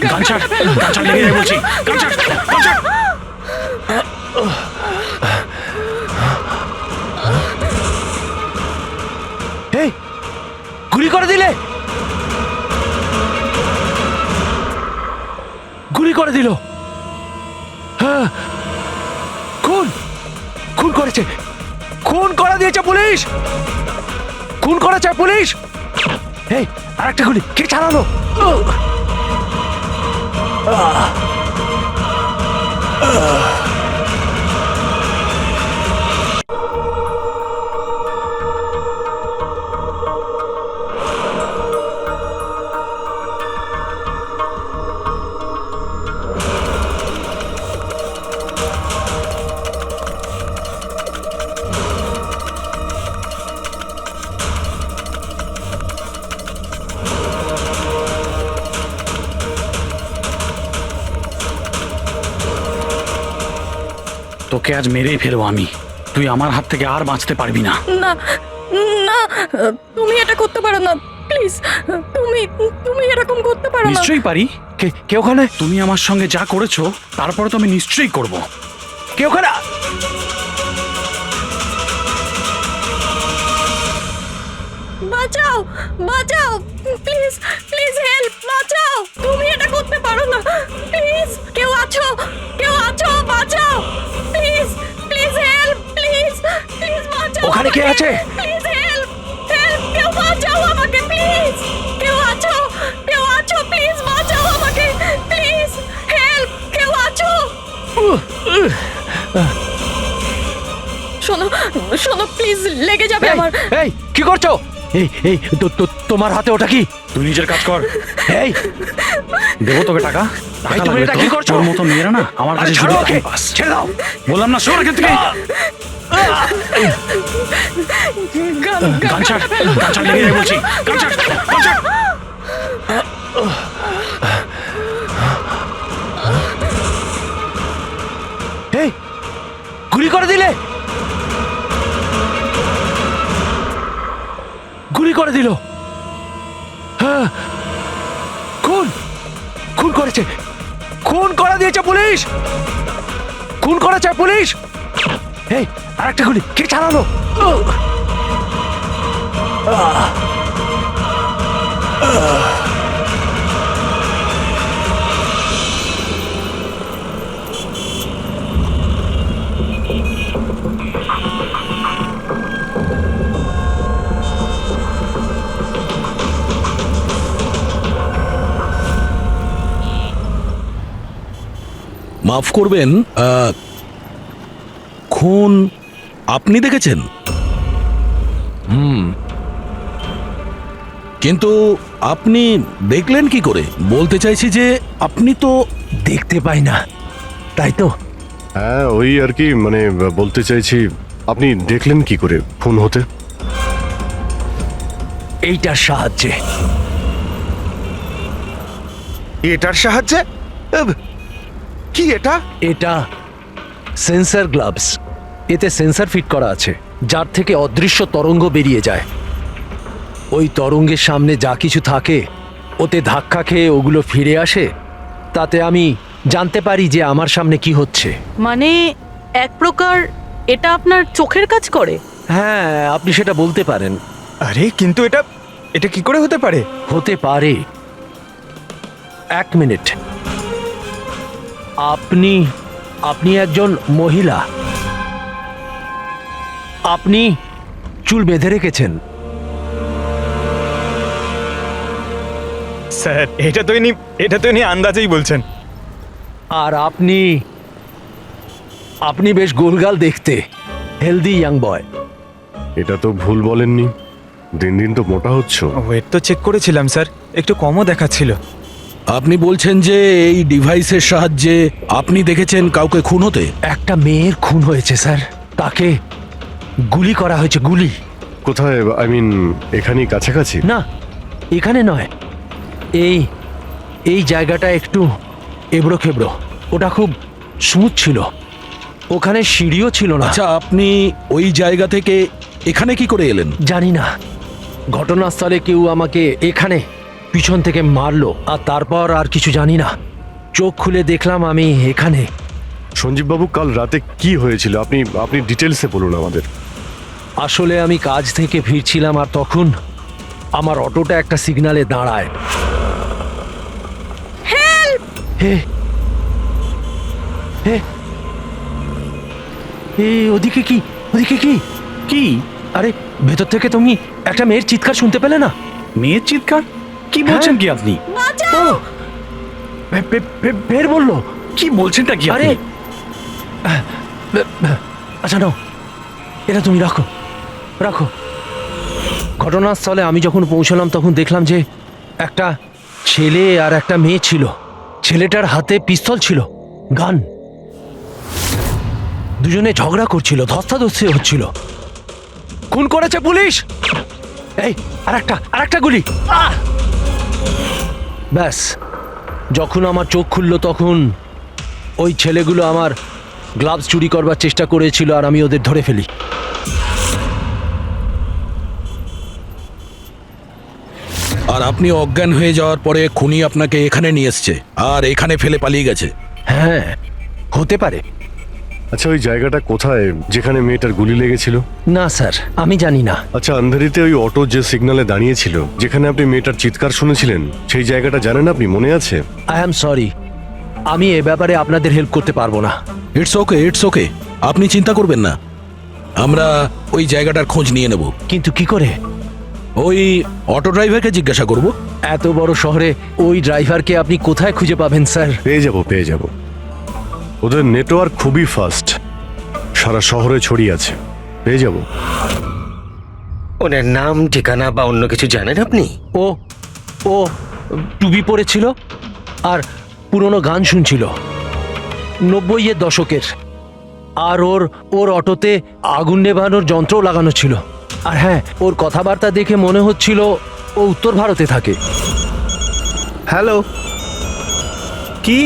গান ছাড়, গান ছাড়, লেগে যায় বলছি, গান ছাড়, গান ছাড়। এই গুলি করে দিলে, গুলি করে দিল। হ্যাঁ, খুন খুন করেছে, খুন করে দিয়েছে পুলিশ, খুন করেছে পুলিশ। এই আরেকটা গুলি কে চালালো? তোকে আজ মেরেই ফেলবো আমি, তুই আমার হাত থেকে আর বাঁচতে পারবি না। না না, তুমি এটা করতে পারো না, প্লিজ। তুমি তুমি এরকম করতে পারো না। নিশ্চয়ই পারি। কে ওখানে? তুমি আমার সঙ্গে যা করেছো তারপরে তো আমি নিশ্চয়ই করব। কে ওখানে? বাঁচাও, বাঁচাও, প্লিজ প্লিজ হেল্প, বাঁচাও। তুমি এটা করতে পারো না, প্লিজ। কেউ আছো, কেউ আছো, বাঁচাও, please please help, please please বাঁচাও। ওখানে কে আছে? প্লিজ হেল্প, হেল্প, কেউ বাঁচাও আমাকে, প্লিজ। কেউ আছো, কেউ আছো, প্লিজ বাঁচাও আমাকে, প্লিজ হেল্প, কেউ আছো? শোনো শোনো, প্লিজ, লেগে যাবে আমার। এই কি করছো? এই এই তোমার হাতে ওটা কি? তুই নিজের কাজ কর। এই দেবো তোকে টাকা, এই, তুমি এটা কি করছো? তোর মতো মেয়েরা না আমার কাছে ছাড়ো শুধু ওকে, পাস। ছেড়ে দাও। বললাম না, সর এখান থেকে। গান ছাড়, গান ছাড়, লেগে যায় বলছি, গান ছাড়, গান ছাড়। এই গুলি করে দিলে, গুলি করে দিল। হ্যাঁ, খুন খুন করেছে, খুন করে দিয়েছে পুলিশ, খুন করেছে পুলিশ। এই আরেকটা গুলি কে চালালো? মাফ করবেন, খুন আপনি দেখেছেন? কিন্তু আপনি দেখলেন কি করে? বলতে চাইছি যে আপনি তো দেখতে পাই না, তাই তো। হ্যাঁ, ওই আর কি, মানে বলতে চাইছি আপনি দেখলেন কি করে খুন হতে? এইটার সাহায্যে। এটার সাহায্যে? কি এটা? এটা সেন্সর গ্লাভস, এতে সেন্সর ফিট করা আছে, যার থেকে অদৃশ্য তরঙ্গ বেরিয়ে যায়। ওই তরঙ্গের সামনে যা কিছু থাকে ওতে ধাক্কা খেয়ে ওগুলো ফিরে আসে, তাতে আমি জানতে পারি যে আমার সামনে কি হচ্ছে। মানে এক প্রকার এটা আপনার চোখের কাজ করে? হ্যাঁ, আপনি সেটা বলতে পারেন। আরে কিন্তু এটা এটা কি করে হতে পারে? হতে পারে। এক মিনিট, আপনি আপনি একজন মহিলা, আপনি চুল বেঁধে রেখেছেন। স্যার, এটা তো ইনি আন্দাজেই বলছেন। আর আপনি আপনি বেশ গোলগাল দেখতে, হেলদি ইয়াং বয়। এটা তো ভুল বলেননি, দিন দিন তো মোটা হচ্ছ। ওয়েট তো চেক করেছিলাম স্যার, একটু কমও দেখাচ্ছিল। আপনি বলছেন যে এই ডিভাইসের সাহায্যে আপনি দেখেছেন কাউকে খুন হতে? একটা মেয়ের খুন হয়েছে স্যার, তাকে গুলি করা হয়েছে, গুলি। কোথায়? আই মিন এখানেই কাছাকাছি? না, এখানে নয়, এই এই জায়গাটা একটু এবড়ো খেবড়ো, ওটা খুব স্মুথ ছিল, ওখানে সিঁড়িও ছিল না। আচ্ছা, আপনি ওই জায়গা থেকে এখানে কি করে এলেন? জানি না, ঘটনাস্থলে কেউ আমাকে এখানে পিছন থেকে মারলো, আর তারপর আর কিছু জানি না। চোখ খুলে দেখলাম আমি এখানে। সঞ্জীব বাবু, কাল রাতে কি হয়েছিল আপনি আপনি ডিটেলসে বলুন আমাদের। আসলে আমি কাজ থেকে ফিরছিলাম, আর তখন আমার অটোটা একটা সিগন্যালে দাঁড়ায়। হে হে এ, ওদিকে কি, ওদিকে কি? কি? আরে ভেতর থেকে তুমি একটা মেয়ের চিৎকার শুনতে পেলে না? মেয়ের চিৎকার? কি বলছেন কি আপনি? বাঁচাও! বের বললো। কি বলছেনটা কি আরে আপনি? আচ্ছা নাও, এটা তুমি রাখো রাখো। ঘটনাস্থলে আমি যখন পৌঁছলাম তখন দেখলাম যে একটা ছেলে আর একটা মেয়ে ছিল। ছেলেটার হাতে পিস্তল ছিল, গান। দুজনে ঝগড়া করছিল, ধস্তাধস্তি হচ্ছিল। খুন করেছে পুলিশ। এই আরেকটা গুলি। ব্যাস, যখন আমার চোখ খুললো তখন ওই ছেলেগুলো আমার গ্লাভস চুরি করবার চেষ্টা করেছিল, আর আমি ওদের ধরে ফেলি। আর আপনি অজ্ঞান হয়ে যাওয়ার পরে খুনি আপনাকে এখানে নিয়ে এসছে আর এখানে ফেলে পালিয়ে গেছে। হ্যাঁ, হতে পারে। আচ্ছা, ওই জায়গাটা কোথায় যেখানে মেয়েটার গুলি লেগেছিল? না স্যার, আমি জানি না। আচ্ছা, আন্ধারিতে ওই অটো যে সিগন্যালে দাঁড়িয়েছিল, যেখানে আপনি মেয়েটার চিৎকার শুনেছিলেন, সেই জায়গাটা জানেন আপনি? মনে আছে? আই অ্যাম সরি, আমি এ ব্যাপারে আপনাদের হেল্প করতে পারবো না। ইটস ওকে, আপনি চিন্তা করবেন না, আমরা ওই জায়গাটার খোঁজ নিয়ে নেব। কিন্তু কি করে? ওই অটো ড্রাইভারকে জিজ্ঞাসা করব। এত বড় শহরে ওই ড্রাইভারকে আপনি কোথায় খুঁজে পাবেন স্যার? পেয়ে যাব। ওদের নেটওয়ার্ক খুবই ফাস্ট, সারা শহরে ছড়িয়ে আছে। পেয়ে যাব। ওনার নাম, ঠিকানা বা অন্য কিছু জানেন আপনি? ও ও টুপি পরেছিল আর পুরনো গান শুনছিল 90-এর দশকের। আর ওর অটোতে আগুন নেভানোর যন্ত্র লাগানো ছিল। আর হ্যাঁ, ওর কথাবার্তা দেখে মনে হচ্ছিল ও উত্তর ভারতে থাকে। হ্যালো, কি?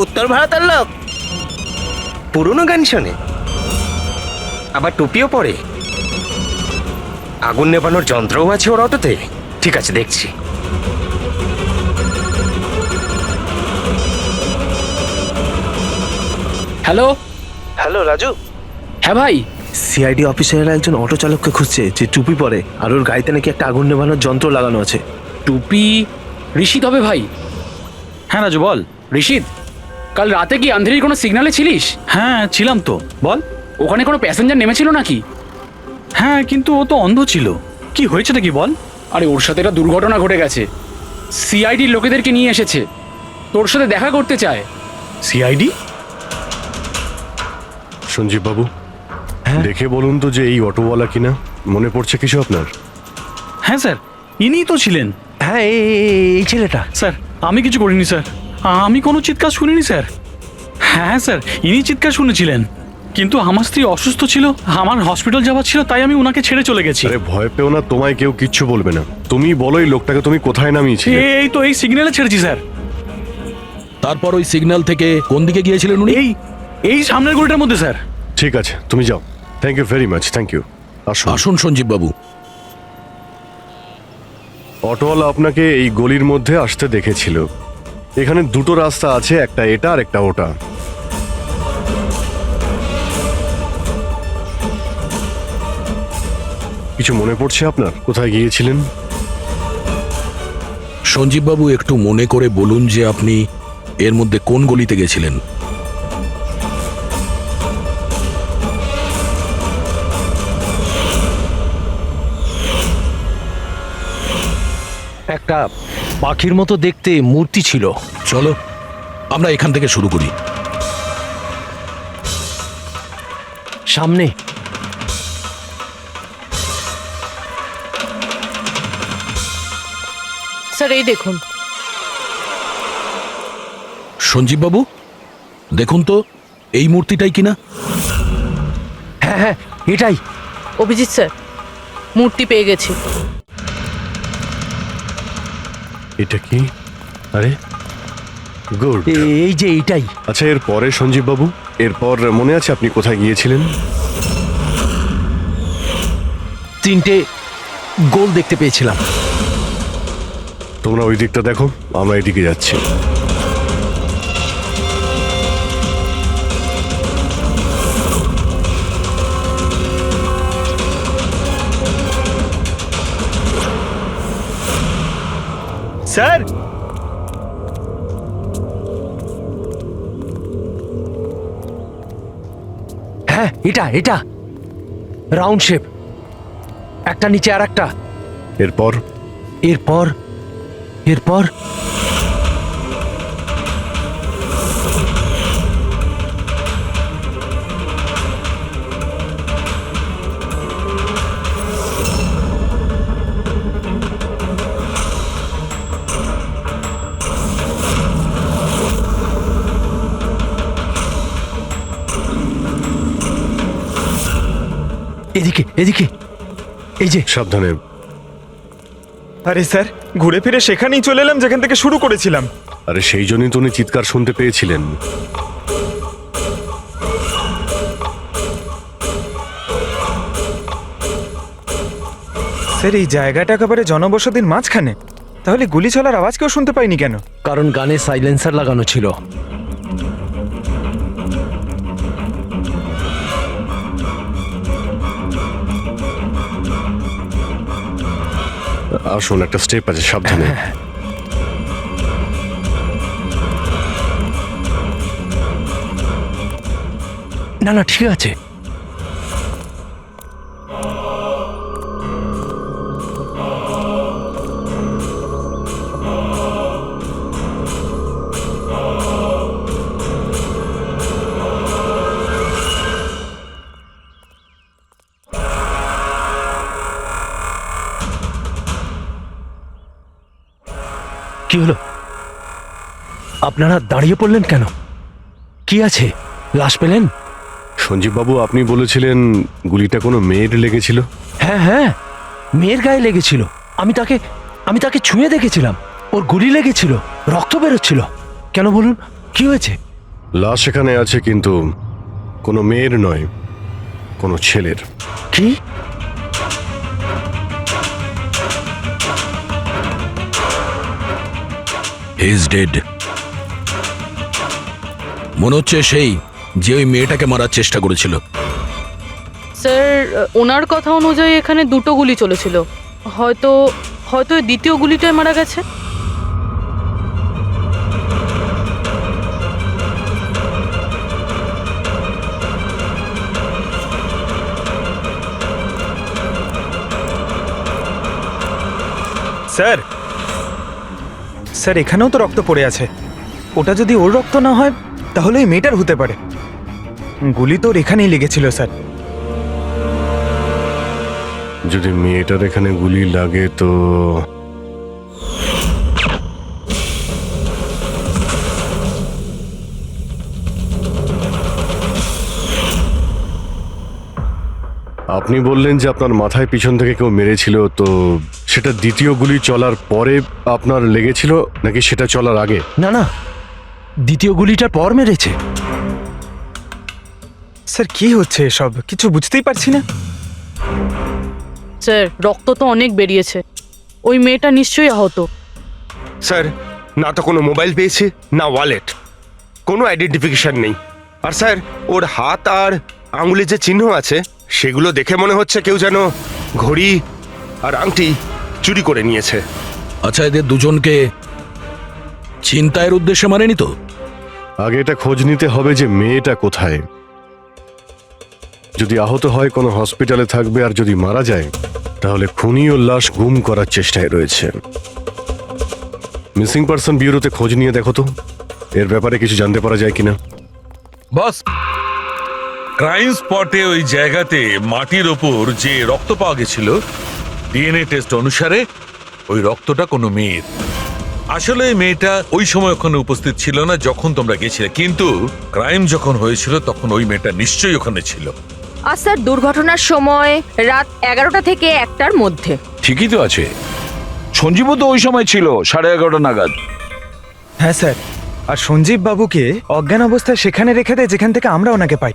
উত্তর ভারতের লোক? পুরনো গান শোনে, আবার টুপিও পরে, আগুন নেভানোর যন্ত্রও আছে ওর অটোতে। ঠিক আছে, দেখছি। হ্যালো। হ্যালো রাজু, হ্যাঁ ভাই। সিআইডি অফিসারেরা একজন অটো চালককে খুঁজছে যে টুপি পরে আর ওর গাড়িতে নাকি একটা আগুন নেভানোর যন্ত্র লাগানো আছে। টুপি ঋষিত হবে ভাই। হ্যাঁ রাজু, বল। ঋষিত, কাল রাতে কি আন্ধেরির কোনো সিগন্যালে ছিলিস? হ্যাঁ ছিলাম তো, বল। ওখানে কোনো প্যাসেঞ্জার নেমেছিল নাকি? হ্যাঁ, কিন্তু ও তো অন্ধ ছিল। কি হয়েছে নাকি বল? আরে ওর সাথে একটা দুর্ঘটনা ঘটে গেছে। সিআইডির লোকেদেরকে নিয়ে এসেছে, তোর সাথে দেখা করতে চায়। সিআইডি? সঞ্জীব বাবু, হ্যাঁ? দেখে বলুন তো যে এই অটোওয়ালা কিনা। মনে পড়ছে কিছু আপনার? হ্যাঁ স্যার, ইনিই তো ছিলেন। হ্যাঁ, এই ছেলেটা। স্যার, আমি কিছু করিনি স্যার, আমি কোনো চিৎকার শুনিনি স্যার। হ্যাঁ স্যার, ইনি চিৎকার শুনেছিলেন, কিন্তু আমার স্ত্রী অসুস্থ ছিল, আমার হসপিটাল যাওয়ার ছিল, তাই আমি ওনাকে ছেড়ে চলে গেছি। আরে ভয় পেও না, তোমায় কেউ কিচ্ছু বলবে না। তুমি বলো এই লোকটাকে তুমি কোথায় নামিয়েছিলে? এই তো এই সিগন্যালে ছেড়েছি স্যার। তারপর ওই সিগন্যাল থেকে কোন দিকে গিয়েছিলেন উনি? এই সামনের গলিটার মধ্যে স্যার। ঠিক আছে, তুমি যাও। Thank you very much, thank you. আসুন। আসুন সঞ্জীব বাবু। অটোওয়ালা আপনাকে এই গলির মধ্যে আসতে দেখেছিল। এখানে দুটো রাস্তা আছে, একটা এটা আর একটা ওটা। কিছু মনে পড়ছে আপনার কোথায় গিয়েছিলেন? সঞ্জীব বাবু, একটু মনে করে বলুন যে আপনি এর মধ্যে কোন গলিতে গেছিলেন? একটা পাখির মতো দেখতে মূর্তি ছিল। চলো আমরা এখান থেকে শুরু করি। সামনে স্যার, এই দেখুন। সঞ্জীব বাবু, দেখুন তো এই মূর্তিটাই কিনা। হ্যাঁ হ্যাঁ, এটাই। অভিজিৎ স্যার, মূর্তি পেয়ে গেছি। এটা কি? আরে গুড। এই যে এইটাই। আচ্ছা, এর পরে সঞ্জীব বাবু, এরপর মনে আছে আপনি কোথায় গিয়েছিলেন? 3টে গোল দেখতে পেয়েছিলাম। তোমরা ওই দিকটা দেখো, আমরা এদিকে যাচ্ছি। স্যার, হ্যাঁ, এটা এটা রাউন্ড শেপ, একটা নিচে আর একটা। এরপর এরপর এরপর এদিকে এদিকে, এই যে। সাবধানে। আরে স্যার, ঘুরে ফিরে সেখানেই চলে এলাম যেখান থেকে শুরু করেছিলাম। আরে সেই জন্যই তো উনি চিৎকার শুনতে পেয়েছিলেন। স্যার, এই জায়গাটা একেবারে জনবসতির মাঝখানে, তাহলে গুলি চলার আওয়াজ কেউ শুনতে পাইনি কেন? কারণ গানে সাইলেন্সার লাগানো ছিল। আসুন, একটা স্টেপ আছে, সাবধানে। না না, ঠিক আছে। কি হলো? আপনারা দাঁড়িয়ে পড়লেন কেন? কি আছে? লাশ পেলেন? সঞ্জীব বাবু, আপনি বলেছিলেন গুলিটা কোনো মেয়ের লেগেছিল। হ্যাঁ হ্যাঁ, মেয়ের গায়ে লেগেছিল। আমি তাকে ছুঁয়ে দেখেছিলাম। ওর গুলি লেগেছিল, রক্ত বেরোচ্ছিল। কেন বলুন, কি হয়েছে? লাশ এখানে আছে, কিন্তু কোনো মেয়ের নয়, কোনো ছেলের। কি? He is dead. মনে হচ্ছে সেই যে ওই মেয়েটাকে মারার চেষ্টা করেছিল। স্যার, ওনার কথা অনুযায়ী এখানে দুটো গুলি চলেছিল। হয়তো হয়তো এই দ্বিতীয় গুলিটায় মারা গেছে। স্যার, স্যার, এখানেও তো রক্ত পড়ে আছে। ওটা যদি ওর রক্ত না হয় তাহলে ওই মেয়েটার হতে পারে। গুলি তো ওর এখানেই লেগেছিল স্যার। যদি মেয়েটার এখানে গুলি লাগে তো আপনি বললেন যে আপনার মাথায় পিছন থেকে কেউ মেরেছিল, তো সেটা দ্বিতীয় গুলি চলার পরে আপনার লেগেছিল নাকি সেটা চলার আগে? না না, দ্বিতীয় গুলিটার পর মেরেছে। স্যার, কি হচ্ছে এসব? কিছু বুঝতেই পারছি না। স্যার, রক্ত তো অনেক বেরিয়েছে। ওই মেয়েটা নিশ্চয়ই আহত। স্যার, না তো কোনো মোবাইল পেয়েছি, না ওয়ালেট, কোনো আইডেন্টিফিকেশন নেই। আর স্যার, ওর হাত আর আঙুলে যে চিহ্ন আছে সেগুলো দেখে মনে হচ্ছে কেউ যেন ঘড়ি আর আংটি চুরি করে নিয়েছে। আচ্ছা, এদের দুজনকে ছিনতাইয়ের উদ্দেশ্যে মারেনি তো? আগে এটা খোঁজ নিতে হবে যে মেয়েটা কোথায়। যদি আহত হয় কোনো হসপিটালে থাকবে, আর যদি মারা যায় তাহলে খুনি ও লাশ গুম করার চেষ্টায় রয়েছে। মিসিং পারসন ব্যুরোতে খোঁজ নিয়ে দেখো তো এর ব্যাপারে কিছু জানতে পারা যায় কিনা। বস, ক্রাইম স্পটে ওই জায়গাতে মাটির ওপর যে রক্ত পাওয়া গেছিল, ডিএনএ টেস্ট অনুসারে ওই রক্তটা কোনো মেয়ের। আসলে এই মেয়েটা ওই সময় ওখানে উপস্থিত ছিল না যখন তোমরা গেছিলে, কিন্তু ক্রাইম যখন হয়েছিল তখন ওই মেয়েটা নিশ্চয়ই ওখানে ছিল। আর স্যার, দুর্ঘটনার সময় রাত 11টা থেকে 1টার মধ্যে। ঠিকই তো আছে, সঞ্জীবও তো ওই সময় ছিল 11:30 নাগাদ। হ্যাঁ স্যার, আর সঞ্জীব বাবুকে অজ্ঞান অবস্থায় সেখানে রেখে দেয় যেখান থেকে আমরা ওনাকে পাই।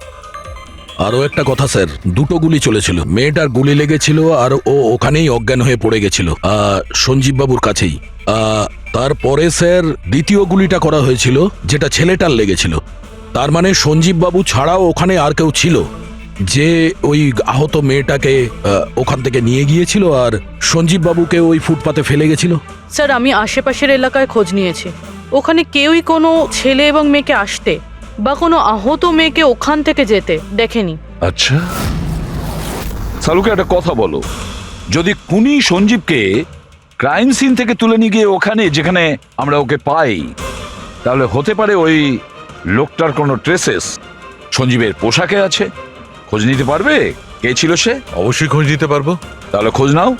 আরও একটা কথা স্যার, দুটো গুলি চলেছিল, মেয়েটার গুলি লেগেছিল আর ও ওখানেই অজ্ঞান হয়ে পড়ে গেছিল সঞ্জীব বাবুর কাছেই। তারপরে স্যার দ্বিতীয় গুলিটা করা হয়েছিল যেটা ছেলেটার লেগেছিল। তার মানে সঞ্জীব বাবু ছাড়াও ওখানে আর কেউ ছিল যে ওই আহত মেয়েটাকে ওখান থেকে নিয়ে গিয়েছিল আর সঞ্জীব বাবুকে ওই ফুটপাতে ফেলে গেছিল। স্যার আমি আশেপাশের এলাকায় খোঁজ নিয়েছি, ওখানে কেউই কোনো ছেলে এবং মেয়েকে আসতে বা কোনো আহত মেয়েকে ওখান থেকে যেতে দেখেনি। আচ্ছা, সালুকে একটা কথা বলো, যদি খুনি সঞ্জীবকে ক্রাইম সিন থেকে তুলে নিয়ে গিয়ে ওখানে যেখানে আমরা ওকে পাই, তাহলে হতে পারে ওই লোকটার কোনো ট্রেসেস সঞ্জীবের পোশাকে আছে। খোঁজ নিতে পারবে কে ছিল সে? অবশ্যই খোঁজ নিতে পারবো। তাহলে খোঁজ নাও।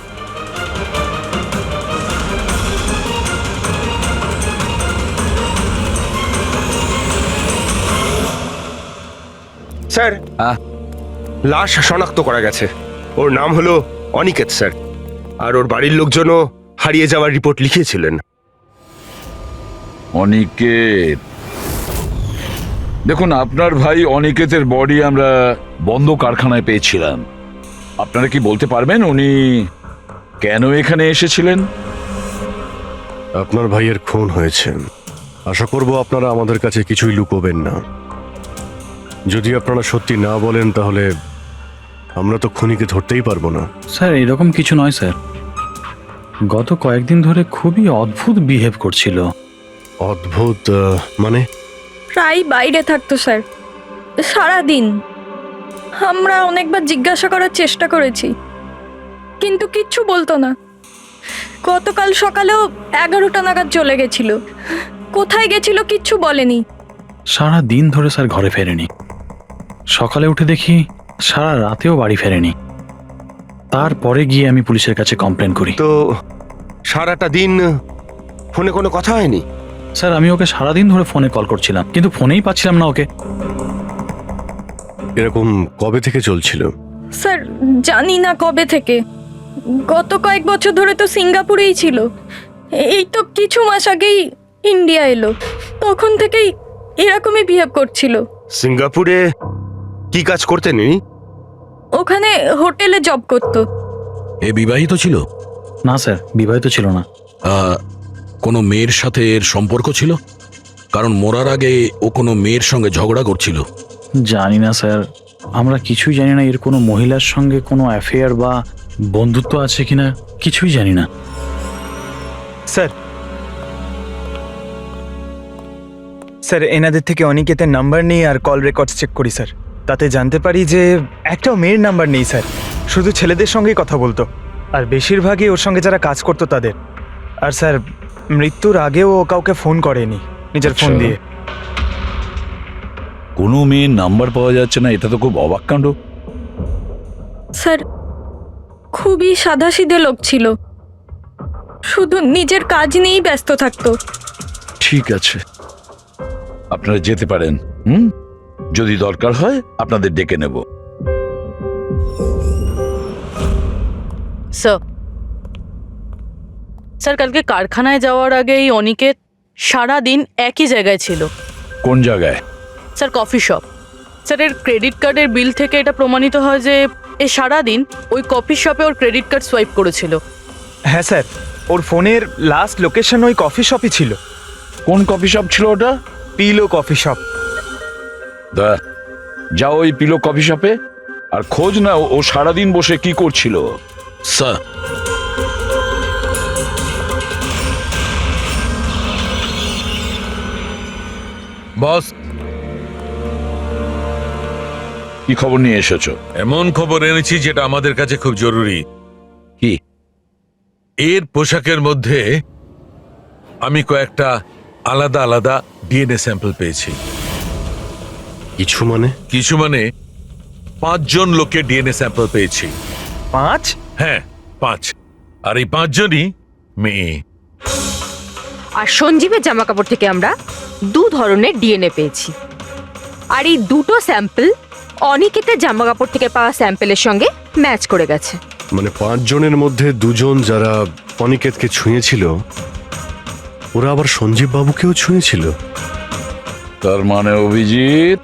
স্যার, হ্যাঁ? লাশ শনাক্ত করা গেছে। ওর নাম হলো অনিকেত স্যার, আর ওর বাড়ির লোকজনও হারিয়ে যাওয়ার রিপোর্ট লিখিয়েছিলেন। অনিকেত, দেখুন আপনার ভাই অনিকেতের বডি আমরা বন্ধ কারখানায় পেয়েছিলাম। আপনারা কি বলতে পারবেন উনি কেন এখানে এসেছিলেন? আপনার ভাইয়ের খুন হয়েছে, আশা করব আপনারা আমাদের কাছে কিছুই লুকোবেন না। যদি আপনারা সত্যি না বলেন তাহলে আমরা তো খুনিকে ধরতেই পারবো না। স্যার এরকম কিছু নয় স্যার, গত কয়েকদিন ধরে খুবই অদ্ভুত বিহেভ করছিল। অদ্ভুত মানে? প্রায় বাইরে থাকতো স্যার, সারাদিন। আমরা অনেকবার জিজ্ঞাসা করার চেষ্টা করেছি কিন্তু কিচ্ছু বলতো না। গতকাল সকালেও 11টা নাগাদ চলে গেছিল, কোথায় গেছিল কিচ্ছু বলেনি। সারা দিন ধরে স্যার ঘরে ফেরেনি, সকালে উঠে দেখি সারা রাতেও বাড়ি ফেরেনি। তারপরে গিয়ে আমি পুলিশের কাছে কমপ্লেন করি। তো সারাটা দিন ফোনে কোনো কথা হয়নি? স্যার আমি ওকে সারাদিন ধরে ফোনে কল করছিলাম কিন্তু ফোনেই পাচ্ছিলাম না ওকে। এরকম কবে থেকে চলছিল? স্যার জানি না কবে থেকে, গত কয়েক বছর ধরে তো সিঙ্গাপুরেই ছিল। এই তো কিছু মাস আগেই ইন্ডিয়া এলো, তখন থেকেই এরকমই বিহেভ করছিল। সিঙ্গাপুরে কি কাজ করতেন ইনি? ওখানে হোটেলে জব করতো। এ বিবাহিত ছিল? না স্যার, বিবাহিত ছিল না। কোনো মেয়ের সাথে এর সম্পর্ক ছিল? কারণ মরার আগে ও কোনো মেয়ের সঙ্গে ঝগড়া করছিল। জানি না স্যার, আমরা কিছুই জানি না এর কোনো মহিলার সঙ্গে কোনো অ্যাফেয়ার বা বন্ধুত্ব আছে কিনা, কিছুই জানি না। স্যার, স্যার এনাদের থেকে অনিকেতের নাম্বার নিয়ে আর কল রেকর্ডস চেক করি স্যার, তাতে জানতে পারি যে একটাও মেয়ের নাম্বার নেই স্যার, শুধু ছেলেদের সঙ্গেই কথা বলতো, আর বেশিরভাগই ওর সঙ্গে যারা কাজ করতো তাদের। আর স্যার মৃত্যুর আগেও ও কাউকে ফোন করেনি নিজের ফোন দিয়ে। কোনো মেয়ের নাম্বার পাওয়া যাচ্ছে না, এটা তো খুব অবাক কাণ্ড। স্যার খুবই সাদাসিধে লোক ছিল, শুধু নিজের কাজ নিয়েই ব্যস্ত থাকতো। ঠিক আছে, আপনারা যেতে পারেন। যদি দরকার হয় আপনাদের ডেকে নেব। স্যার কালকে কারখানায় যাওয়ার আগেই অনিকেত সারাদিন একই জায়গায় ছিল। কোন জায়গায়? Sir coffee shop. স্যার এর ক্রেডিট কার্ডের বিল থেকে এটা প্রমাণিত হয় যে এ সারাদিন ওই কফি শপে ওর ক্রেডিট কার্ড সোয়াইপ করেছিল। হ্যাঁ স্যার, ওর ফোনের লাস্ট লোকেশন ওই কফি শপই ছিল। কোন কফি শপ ছিল ওটা? Pillow coffee shop. যাও ওই পিলো কফি শপে আর খোঁজ না ও সারাদিন বসে কি করছিল। স্যার, বস, কি খবর নিয়ে এসেছো? এমন খবর এনেছি যেটা আমাদের কাছে খুব জরুরি। কি? এর পোশাকের মধ্যে আমি কয়েকটা আলাদা আলাদা ডিএনএ স্যাম্পল পেয়েছি। কিছু মানে? কিছু মানে 5 জন লোকের ডিএনএ স্যাম্পল পেয়েছি। 5? হ্যাঁ 5, আর এই 5 জনই মেয়ে। আর সঞ্জীবের জামা কাপড় থেকে আমরা 2 ধরনের ডিএনএ পেয়েছি, আর এই দুটো স্যাম্পল অনিকেতের জামা কাপড় থেকে পাওয়া স্যাম্পলের সঙ্গে ম্যাচ করে গেছে। মানে 5 জনের মধ্যে 2 জন যারা অনিকেতকে ছুঁয়েছিল ওরা আবার সঞ্জীব বাবুকেও ছুঁয়েছিল। তার মানে অভিজিৎ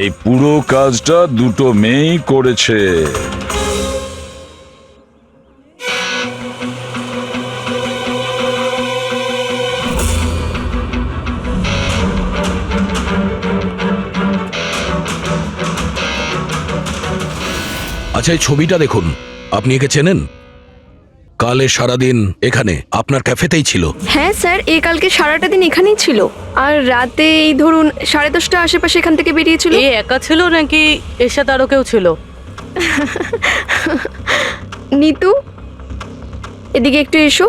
এই পুরো কাজটা দুটো মেয়েই করেছে। আচ্ছা, এই ছবিটা দেখুন, আপনি একে চেনেন? কালে সারাদিন এখানে আপনার ক্যাফেতেই ছিল। হ্যাঁ স্যার, এ কালকে সারাটা দিন এখানেই ছিল, আর রাতে এই ধরুন 10:30 আশেপাশে এখান থেকে বেরিয়েছিল। এ একা ছিল নাকি এর সাথে আরো কেউ ছিল? নিতু, এদিকে একটু এসো।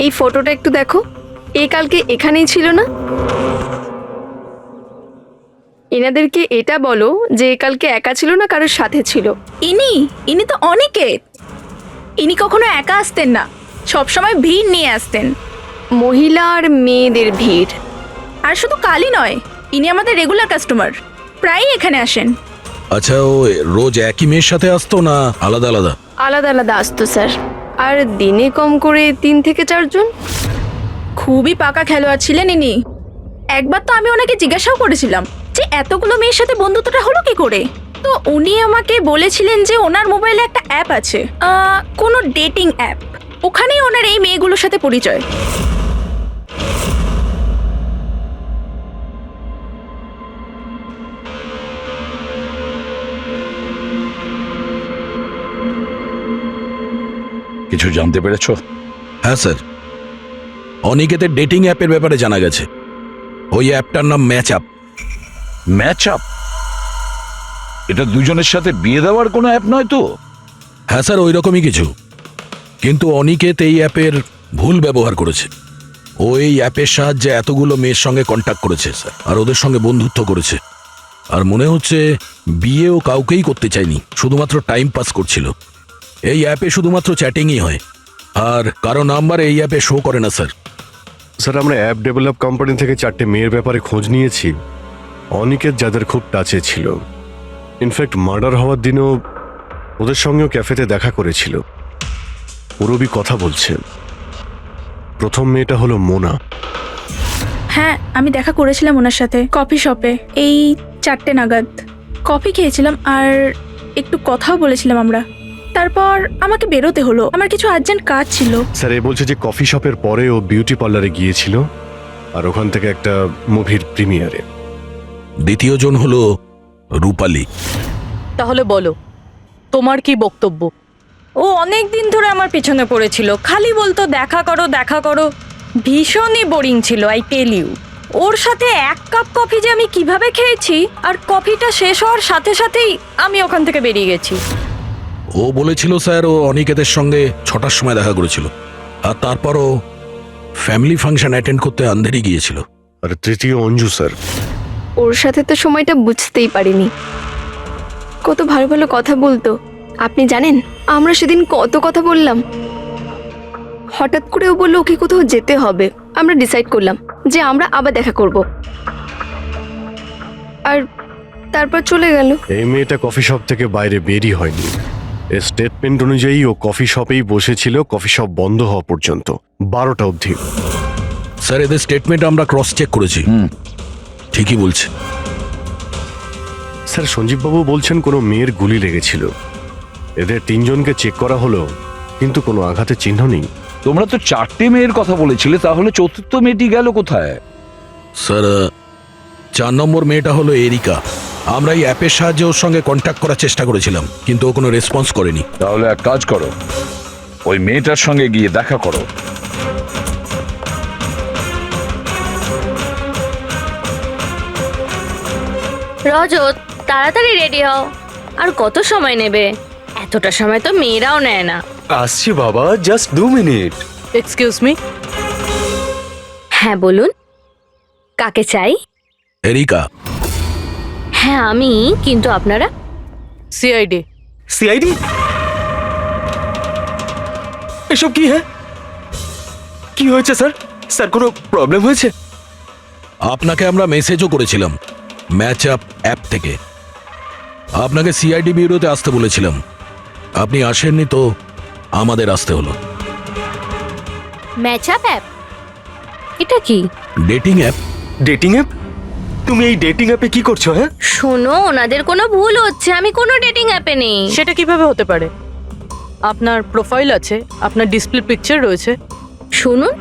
এই ফটোটা একটু দেখো, এ কালকে এখানেই ছিল না? এনাদেরকে এটা বলো যে এ কালকে একা ছিল না, কারোর সাথে ছিল। ইনি তো অনিকেত। ইনি কখনো একা আসতেন না, সবসময় ভিড় নিয়ে আসতেন। মহিলা আর মেয়েদের ভিড়। আর শুধু কালই নয়, ইনি আমাদের রেগুলার কাস্টমার, প্রায়ই এখানে আসেন। আচ্ছা, ও রোজ একই মেয়ের সাথে আসতো না আলাদা আলাদা? আলাদা আলাদা আসতো স্যার, আর দিনে কম করে 3 থেকে 4 জন। খুবই পাকা খেলোয়াড় ছিলেন ইনি। একবার তো আমি ওনাকে জিজ্ঞাসাও করেছিলাম যে এতগুলো মেয়ের সাথে বন্ধুত্বটা হলো কি করে। তো উনি আমাকে বলেছিলেন যে ওনার মোবাইলে একটা অ্যাপ আছে, কোনো ডেটিং অ্যাপ, ওখানেই ওনার এই মেয়েগুলোর সাথে পরিচয়। কিছু জানতে পেরেছো? হ্যাঁ স্যার, অনিকেতের ডেটিং অ্যাপের ব্যাপারে জানা গেছে। ওই অ্যাপটার নাম ম্যাচ আপ। Match up? এটা দুজনের সাথে বিয়ে দেওয়ার কোনো অ্যাপ নয় তো? হ্যাঁ স্যার, ওই রকমই কিছু, কিন্তু অনিকেত এই অ্যাপের ভুল ব্যবহার করেছে। ও এই অ্যাপের সাহায্যে এতগুলো মেয়ের সঙ্গে কন্ট্যাক্ট করেছে স্যার, আর ওদের সঙ্গে বন্ধুত্ব করেছে। আর মনে হচ্ছে বিয়েও কাউকেই করতে চায়নি, শুধুমাত্র টাইম পাস করছিল। এই অ্যাপে শুধুমাত্র চ্যাটিংই হয়, আর কারো নাম্বার এই অ্যাপে শো করে না স্যার। স্যার, আমরা অ্যাপ ডেভেলপ কোম্পানি থেকে 4টে মেয়ের ব্যাপারে খোঁজ নিয়েছি, অনিকেত যাদের খুব টাচে ছিল। ইনফ্যাক্ট মার্ডার হওয়ার দিনও ওদের সঙ্গেও ক্যাফেতে দেখা করেছিল। পুরবি কথা বলছে। প্রথম মেয়েটা হলো মোনা। হ্যাঁ, আমি দেখা করেছিলাম ওনার সাথে কফি শপে এই 4টে নাগাদ। কফি খেয়েছিলাম আর একটু কথাও বলেছিলাম আমরা। তারপর আমাকে বেরোতে হলো, আমার কিছু আর্জেন্ট কাজ ছিল। স্যার, এ বলছে যে কফি শপের পরে ও বিউটি পার্লারে গিয়েছিল, আর ওখান থেকে একটা মুভির প্রিমিয়ারে। দ্বিতীয় জন হলো রূপালী। তাহলে বলো, তোমার কি বক্তব্য? ও অনেক দিন ধরে আমার পিছনে পড়েছিল, খালি বলতো দেখা করো দেখা করো। ভীষণই বোরিং ছিল, আই টেল ইউ। ওর সাথে 1 কাপ কফি যে আমি কিভাবে খেয়েছি, আর কফিটা শেষ হওয়ার সাথে সাথেই আমি ওখান থেকে বেরিয়ে গেছি। ও বলেছিল স্যার ও অনিকেতের সঙ্গে 6টার সময় দেখা করেছিল, আর তারপরও ফ্যামিলি ফাংশন অ্যাটেন্ড করতে আন্ধেরি গিয়েছিল। আর তৃতীয় অঞ্জু স্যার। ওর সাথে তো সময়টা বুঝতেই পারিনি। কত ভালো ভালো কথা বলতো, আপনি জানেন আমরা সেদিন কত কথা বললাম। হঠাৎ করে ও বললো ওকে কোথাও যেতে হবে, আমরা ডিসাইড করলাম যে আমরা আবার দেখা করব, আর তারপর চলে গেল। এই মেয়েটা কফি শপ থেকে বাইরে বেরই হয়নি। এর স্টেটমেন্ট অনুযায়ী ও কফি শপেই বসেছিল কফি শপ বন্ধ হওয়া পর্যন্ত, 12টা অবধি। স্যার, এদের স্টেটমেন্ট আমরা ক্রস চেক করেছি, ঠিকই বলছে। স্যার, সঞ্জীববাবু বলছেন কোনো মেয়ের গুলি লেগেছিল। এদের 3 জনকে চেক করা হলো, কিন্তু কোনো আঘাতের চিহ্ন নেই। তোমরা তো 4টে মেয়ের কথা বলেছিলে, তাহলে চতুর্থ মেয়েটি গেল কোথায়? স্যার, 4 নম্বর মেয়েটা হলো এরিকা। আমরা এই অ্যাপের সাহায্যে ওর সঙ্গে কন্ট্যাক্ট করার চেষ্টা করেছিলাম, কিন্তু ও কোনো রেসপন্স করেনি। তাহলে এক কাজ করো, ওই মেয়েটার সঙ্গে গিয়ে দেখা করো। রজত, তাড়াতাড়ি রেডি হও। আর কত সময় নেবে? এতটা সময় তো মেয়েরাও নেয় না। আসছি বাবা, জাস্ট 2 মিনিট। Excuse me. হ্যাঁ বলুন, কাকে চাই? এরিকা। হ্যাঁ আমি, কিন্তু আপনারা? সিআইডি। সিআইডি? এসব কি? হ্যাঁ, কি হয়েছে স্যার? স্যার, কোনো প্রবলেম হয়েছে? আপনাকে আমরা মেসেজও করেছিলাম ম্যাচ আপ অ্যাপ থেকে। আপনাকে সিআইডি ব্যুরোতে আসতে বলেছিলাম, আপনি আসেননি, তো আমাদের আসতে হলো। Match up app? এটা কি? Dating app. Dating app? তুমি এই ডেটিং অ্যাপে কি করছো? হ্যাঁ, শোনো, ওনাদের কোনো ভুল হচ্ছে, আমি কোনো ডেটিং অ্যাপে নেই। সেটা কিভাবে হতে পারে? আপনার প্রোফাইল আছে, আপনার ডিসপ্লে পিকচার রয়েছে। শুনুন,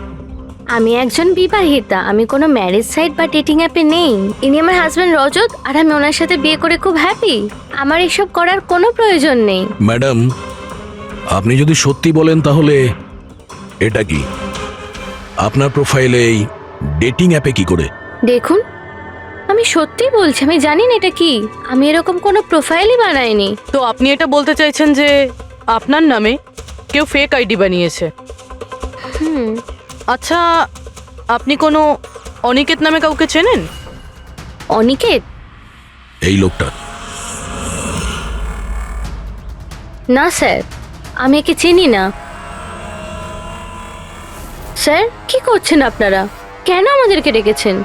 আমি একজন বিবাহিতা, আমি কোনো ম্যারেজ সাইট বা ডেটিং অ্যাপে নেই। ইনি আমার হাজব্যান্ড রজত, আর আমি ওনার সাথে বিয়ে করে খুব হ্যাপি। আমার এসব করার কোনো প্রয়োজন নেই। ম্যাডাম, আপনি যদি সত্যি বলেন তাহলে এটা কি আপনার প্রোফাইলে এই ডেটিং অ্যাপে কি করে? দেখুন, আমি সত্যিই বলছি, আমি জানি না এটা কি। আমি এরকম কোনো প্রোফাইলই বানাইনি। তো আপনি এটা বলতে চাইছেন যে আপনার নামে কেউ ফেক আইডি বানিয়েছে? আচ্ছা, আপনি কোনো অনিকেত নামে কাউকে চেনেন? অনিকেত? এই লোকটা? না স্যার, আমি একে চিনি না। স্যার, কি করছেন আপনারা? কেন আমাদেরকে ডেকেছেন?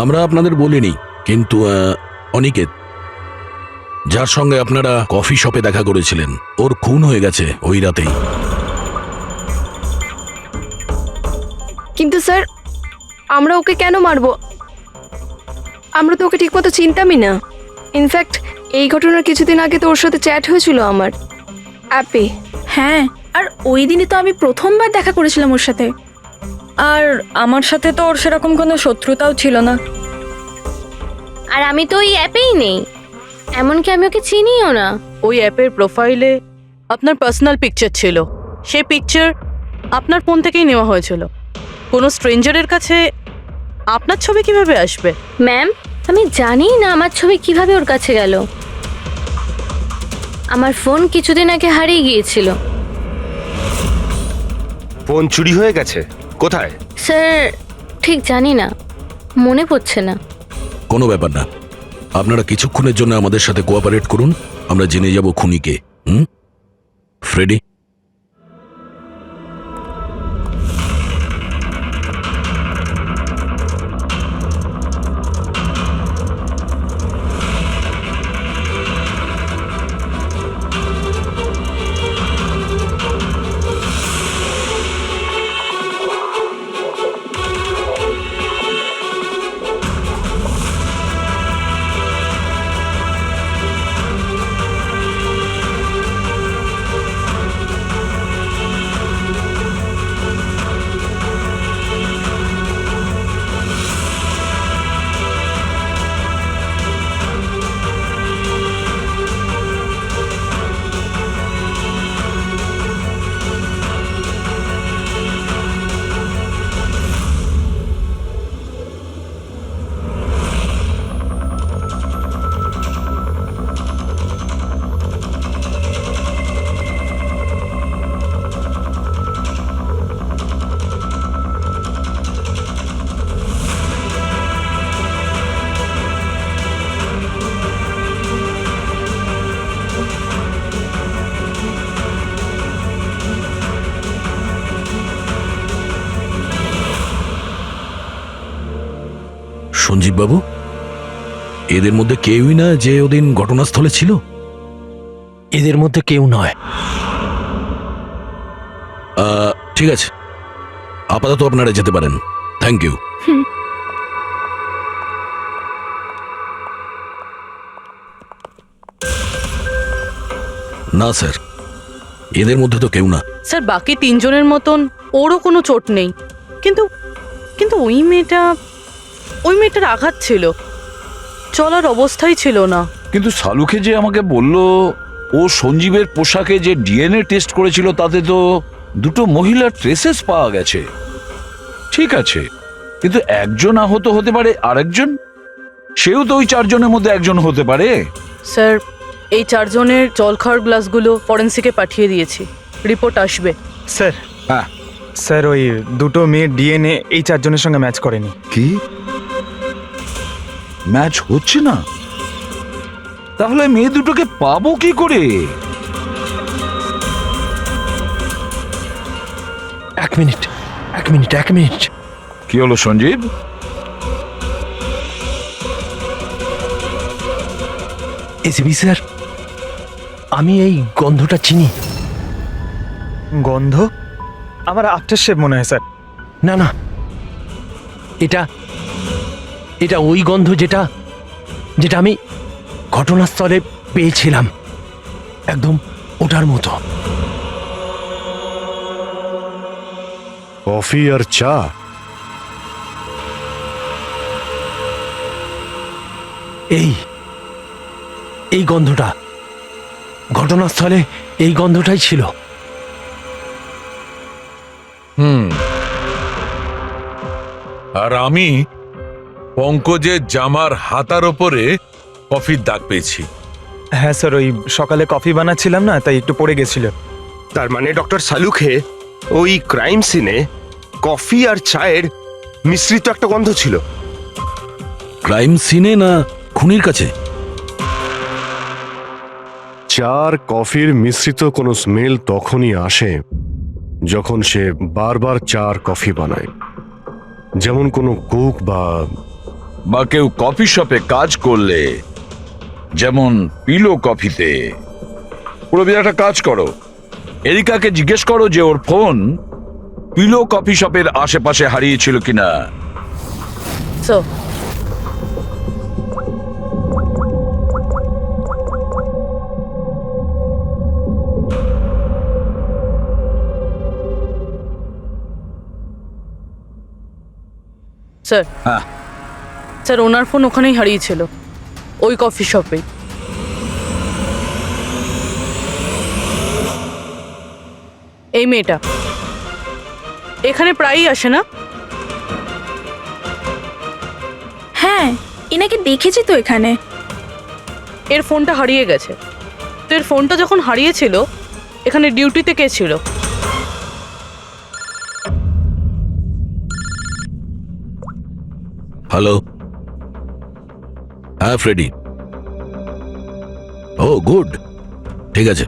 আমরা আপনাদের বলিনি, কিন্তু অনিকেত, যার সঙ্গে আপনারা কফি শপে দেখা করেছিলেন, ওর খুন হয়ে গেছে ওই রাতেই। কিন্তু স্যার, আমরা ওকে কেন মারবো? আমরা তো ওকে ঠিকমতো চিনতামই না। ইনফ্যাক্ট এই ঘটনার কিছুদিন আগে তো ওর সাথে চ্যাট হয়েছিল আমার অ্যাপে। হ্যাঁ, আর ওই দিনই তো আমি প্রথমবার দেখা করেছিলাম ওর সাথে। আর আমার সাথে তো ওর সেরকম কোনো শত্রুতাও ছিল না। আর আমি তো ওই অ্যাপেই নেই, এমনকি আমি ওকে চিনিও না। ওই অ্যাপের প্রোফাইলে আপনার পার্সোনাল পিকচার ছিল। সেই পিকচার আপনার ফোন থেকেই নেওয়া হয়েছিল। কোনো স্ট্রেঞ্জারের কাছে আপনার ছবি কিভাবে আসবে? ম্যাম, আমি জানি না আমার ছবি কিভাবে ওর কাছে গেল। আমার ফোন কিছুদিন আগে হারিয়ে গিয়েছিল। ফোন চুরি হয়ে গেছে? কোথায়? স্যার, ঠিক জানি না, মনে পড়ছে না। কোনো ব্যাপার না, আপনারা কিছুক্ষণের জন্য আমাদের সাথে কোঅপারেট করুন, আমরা জেনে যাব খুনিকে। ফ্রেডি? সঞ্জীব বাবু, এদের মধ্যে কেউই না যে ওদিন ঘটনাস্থলে ছিল? এদের মধ্যে কেউ নয়। ঠিক আছে, আপাতত আপনারা যেতে পারেন। Thank you. না স্যার, এদের মধ্যে তো কেউ না। স্যার, বাকি তিনজনের মতন ওরও কোনো চোট নেই, কিন্তু কিন্তু ওই মেয়েটার আঘাত ছিল, চলার অবস্থাই ছিল না। কিন্তু সালুকে যে আমাকে বলল ও সঞ্জীবের পোশাকে যে ডিএনএ টেস্ট করেছিল তাতে তো দুটো মহিলার ট্রেসেস পাওয়া গেছে। ঠিক আছে, কিন্তু একজন আহত হতে পারে, আরেকজন সেও তো ওই চারজনের মধ্যে একজন হতে পারে। স্যার, এই চারজনের জল খাওয়ার গ্লাসগুলো ফরেন্সিকে পাঠিয়ে দিয়েছি, রিপোর্ট আসবে। স্যার, হ্যাঁ স্যার, ওই দুটো মেয়ের ডিএনএ এই চারজনের সঙ্গে ম্যাচ করেনি। কি ম্যাচ হচ্ছে না? তাহলে মেয়ে দুটোকে পাবো কি করে? এক মিনিট। কি হলো সঞ্জীব? এসিবি স্যার, আমি এই গন্ধটা চিনি। গন্ধ? আমার আফটার শেভ মনে হয় স্যার। না, এটা এটা ওই গন্ধ যেটা যেটা আমি ঘটনাস্থলে পেয়েছিলাম, একদম ওটার মতো। কফি আর চা? এই গন্ধটা, ঘটনাস্থলে এই গন্ধটাই ছিল। আর আমি পঙ্কজের জামার হাতার ওপরে কফির দাগ পেয়েছি। হ্যাঁ স্যার, ওই সকালে কফি বানাচ্ছিলাম না, তাই একটু পড়ে গেছিল। তার মানে ডক্টর সালুখে ওই ক্রাইম সিনে কফি আর চায়ের মিশ্রিত একটা গন্ধ ছিল। ক্রাইম সিনে না খুনির কাছে? চা আর কফির মিশ্রিত কোনো স্মেল তখনই আসে যখন সে বারবার চা আর কফি বানায়, যেমন কোনো কুক বা কেউ কফি শপে কাজ করলে, যেমন পিলো কফিতে। পুরবি একটা কাজ করো, এরিকাকে জিজ্ঞেস করো যে ওর ফোন পিলো কফি শপের আশেপাশে হারিয়েছিল কিনা। সো স্যার, হ্যাঁ স্যার ওনার ফোন ওখানেই হারিয়েছিল, ওই কফি শপে। এই মেয়েটা এখানে প্রায়ই আসে না? হ্যাঁ, এনাকে দেখেছি তো এখানে। এর ফোনটা হারিয়ে গেছে। তো এর ফোনটা যখন হারিয়েছিল, এখানে ডিউটিতে কে ছিল? হ্যালো, হ্যাঁ ফ্রেডি। ও গুড, ঠিক আছে,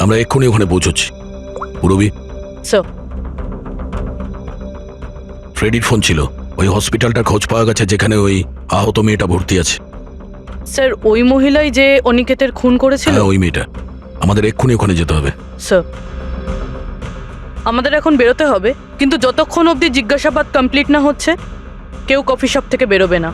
আমরা এক্ষুনি ওখানে পৌঁছচ্ছি। পুরবি, স্যার, ফ্রেডির ফোন ছিল। ওই হসপিটালটার খোঁজ পাওয়া গেছে যেখানে ওই আহত মেয়েটা ভর্তি আছে। স্যার ওই মহিলাই যে অনিকেতের খুন করেছিল? হ্যাঁ, ওই মেয়েটা। আমাদের এক্ষুনি ওখানে যেতে হবে। স্যার, আমাদের এখন বেরোতে হবে, কিন্তু যতক্ষণ অবধি জিজ্ঞাসাবাদ কমপ্লিট না হচ্ছে কেউ কফি শপ থেকে বেরোবে না।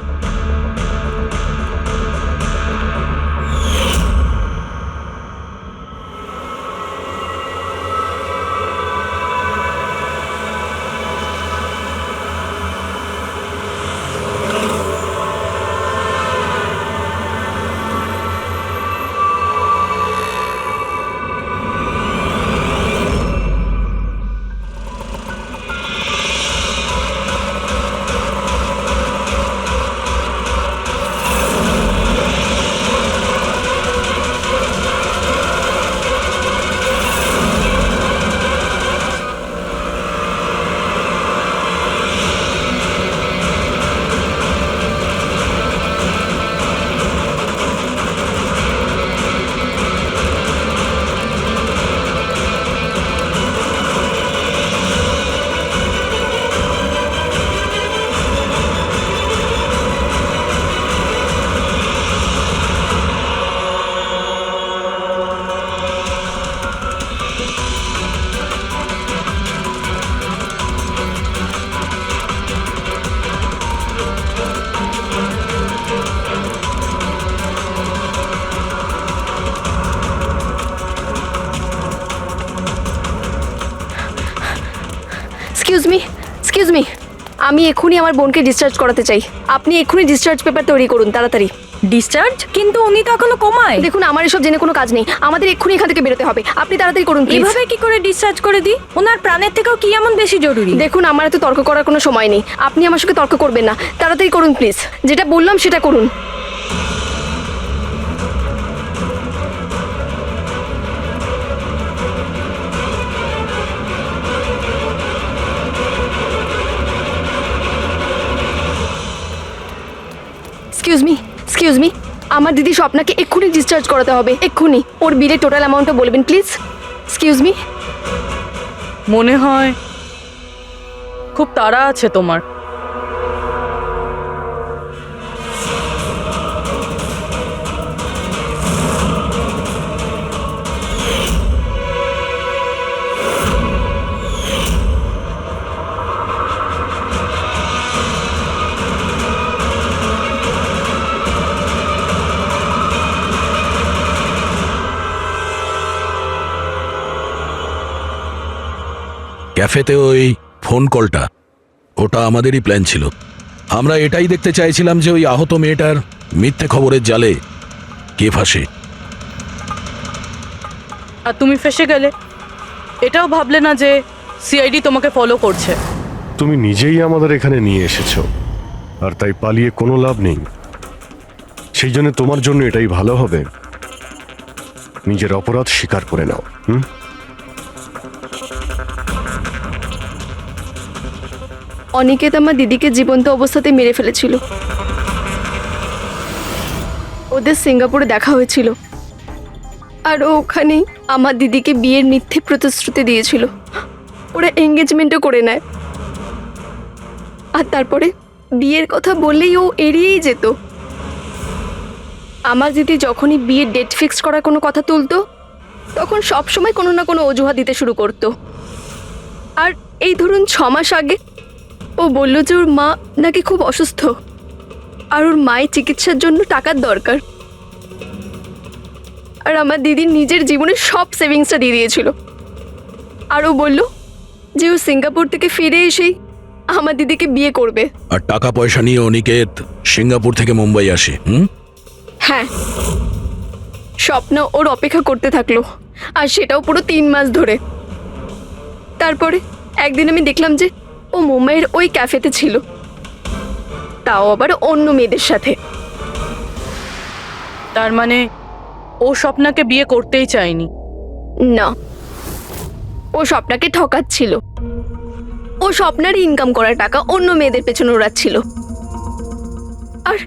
এক্সকিউজ মি, আমি এক্ষুনি আমার বোনকে ডিসচার্জ করাতে চাই। আপনি এক্ষুনি ডিসচার্জ পেপার তৈরি করুন, তাড়াতাড়ি। ডিসচার্জ? কিন্তু উনি তো এখনো কোমায়। দেখুন, আমার এসব জেনে কোনো কাজ নেই, আমাদের এক্ষুনি এখান থেকে বেরোতে হবে। আপনি তাড়াতাড়ি করুন প্লিজ। এভাবে কি করে ডিসচার্জ করে দিই? ওনার প্রাণের থেকেও কি এমন বেশি জরুরি? দেখুন, আমার এত তর্ক করার কোনো সময় নেই, আপনি আমার সঙ্গে তর্ক করবেন না। তাড়াতাড়ি করুন প্লিজ, যেটা বললাম সেটা করুন। এক্সকিউজ মি, আমার দিদি স্বপ্নাকে এক্ষুনি ডিসচার্জ করাতে হবে, এক্ষুনি। ওর বিলের টোটাল অ্যামাউন্টটা বলবেন প্লিজ। Excuse me. মনে হয় খুব তাড়া আছে তোমার। ক্যাফেতে ওই ফোন কলটা, ওটা আমাদেরই প্ল্যান ছিল। আমরা এটাই দেখতে চাইছিলাম যে ওই আহত মেয়েটার মিথ্যে খবরের জালে কে ফাঁসে। আর তুমি ফেসে গেলে, এটাও ভাবলে না যে সিআইডি তোমাকে ফলো করছে? তুমি নিজেই আমাদের এখানে নিয়ে এসেছো, আর তাই পালিয়ে কোনো লাভ নেই। সেই জন্য তোমার জন্য এটাই ভালো হবে, নিজের অপরাধ স্বীকার করে নাও। অনিকেত আমার দিদিকে জীবন্ত অবস্থাতে মেরে ফেলেছিল। ওদের সিঙ্গাপুরে দেখা হয়েছিল, আর ও ওখানেই আমার দিদিকে বিয়ের মিথ্যে প্রতিশ্রুতি দিয়েছিল। ওরা এঙ্গেজমেন্টও করে নেয়, আর তারপরে বিয়ের কথা বললেই ও এড়িয়েই যেত। আমার দিদি যখনই বিয়ের ডেট ফিক্স করার কোনো কথা তুলতো, তখন সবসময় কোনো না কোনো অজুহাত দিতে শুরু করতো। আর এই ধরুন 6 মাস আগে ও বলল যে ওর মা নাকি খুব অসুস্থ, আর ওর মায়ের চিকিৎসার জন্য টাকার দরকার। আর আমার দিদি নিজের জীবনের সব সেভিংসটা দিয়ে দিয়েছিল। আর ও বলল যে ও সিঙ্গাপুর থেকে ফিরে এসেই আমার দিদিকে বিয়ে করবে। আর টাকা পয়সা নিয়ে অনিকেত সিঙ্গাপুর থেকে মুম্বাই আসে। হ্যাঁ, স্বপ্ন ওর অপেক্ষা করতে থাকলো, আর সেটাও পুরো 3 মাস ধরে। তারপরে একদিন আমি দেখলাম যে ও মুম্বাইয়ের ওই ক্যাফেতে ছিল, তাও আবার অন্য মেয়েদের সাথে। তার মানে ও স্বপ্নাকে বিয়ে করতেই চায়নি? না, ও স্বপ্নাকে ঠকাচ্ছিল। ও স্বপ্নার ইনকাম করা টাকা অন্য মেয়েদের পেছনে ওড়াচ্ছিল। আর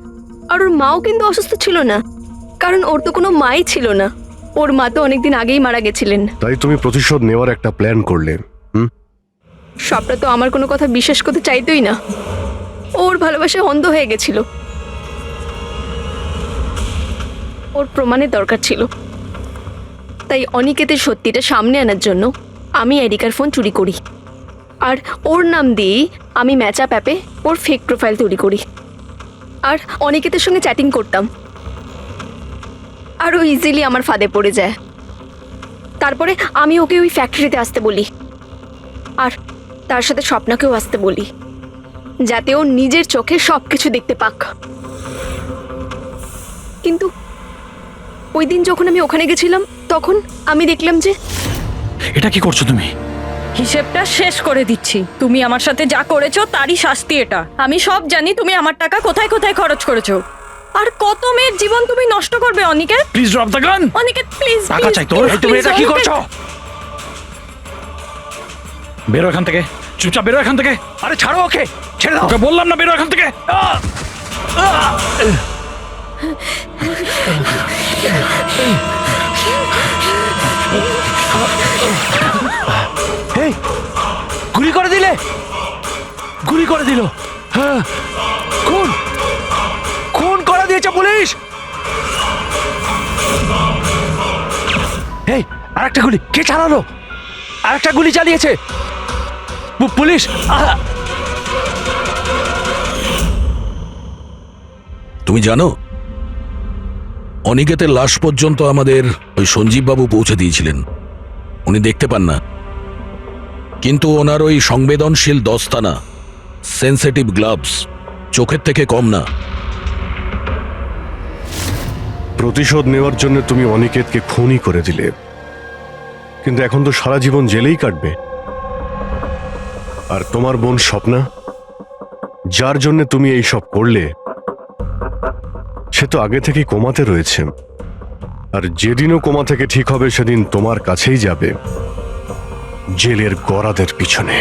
আর ওর মাও কিন্তু অসুস্থ ছিল না, কারণ ওর তো কোনো মাই ছিল না। ওর মা তো অনেকদিন আগেই মারা গেছিলেন। তাই তুমি প্রতিশোধ নেওয়ার একটা প্ল্যান করলে। স্বপ্না তো আমার কোনো কথা বিশ্বাস করতে চাইতোই না। ওর ভালোবাসায় অন্ধ হয়ে গেছিল। ওর প্রমাণের দরকার ছিল, তাই অনিকেতের সত্যিটা সামনে আনার জন্য আমি এরিকার ফোন চুরি করি, আর ওর নাম দিয়েই আমি ম্যাচআপ অ্যাপে ওর ফেক প্রোফাইল তৈরি করি, আর অনিকেতের সঙ্গে চ্যাটিং করতাম। আর ও ইজিলি আমার ফাঁদে পড়ে যায়। তারপরে আমি ওকে ওই ফ্যাক্টরিতে আসতে বলি, আর তার সাথে স্বপ্নাকেও আসতে বলি, যাতে ও নিজের চোখে সব কিছু দেখতে পাক। কিন্তু ওই দিন যখন আমি ওখানে গেছিলাম, তখন আমি দেখলাম যে... এটা কি করছো তুমি? হিসেবটা শেষ করে দিচ্ছি। তুমি আমার সাথে যা করেছো তারই শাস্তি এটা। আমি সব জানি তুমি আমার টাকা কোথায় কোথায় খরচ করেছো, আর কত মেয়ের জীবন তুমি নষ্ট করবে। Aniket, please drop the gun. Aniket please, টাকা চাই তোর? তুমি এটা কি করছো? বেরো এখান থেকে, চুপচাপ বেরো এখান থেকে। আরে ছাড়ো ওকে, ছেড়ে দাও। ওকে বললাম না বেরো এখান থেকে। এই, গুলি করে দিলে, গুলি করে দিল। হ্যাঁ, খুন খুন করে দিয়েছে পুলিশ। এই, আরেকটা গুলি কে চালালো? আরেকটা গুলি চালিয়েছে পুলিশ। তুমি জানো, অনিকেতের লাশ পর্যন্ত আমাদের ওই সঞ্জীব বাবু পৌঁছে দিয়েছিলেন। উনি দেখতে পান না, কিন্তু ওনার ওই সংবেদনশীল দস্তানা, সেন্সিটিভ গ্লাভস চোখের থেকে কম না। প্রতিশোধ নেওয়ার জন্য তুমি অনিকেতকে খুনই করে দিলে, কিন্তু এখন তো সারা জীবন জেলেই কাটবে। আর তোমার বোন স্বপ্না, যার জন্য তুমি এই সব করলে, সে তো আগে থেকেই কোমাতে রয়েছে। আর যেদিনও কোমা থেকে ঠিক হবে, সেদিন তোমার কাছেই যাবে, জেলের গরাদের পিছনে।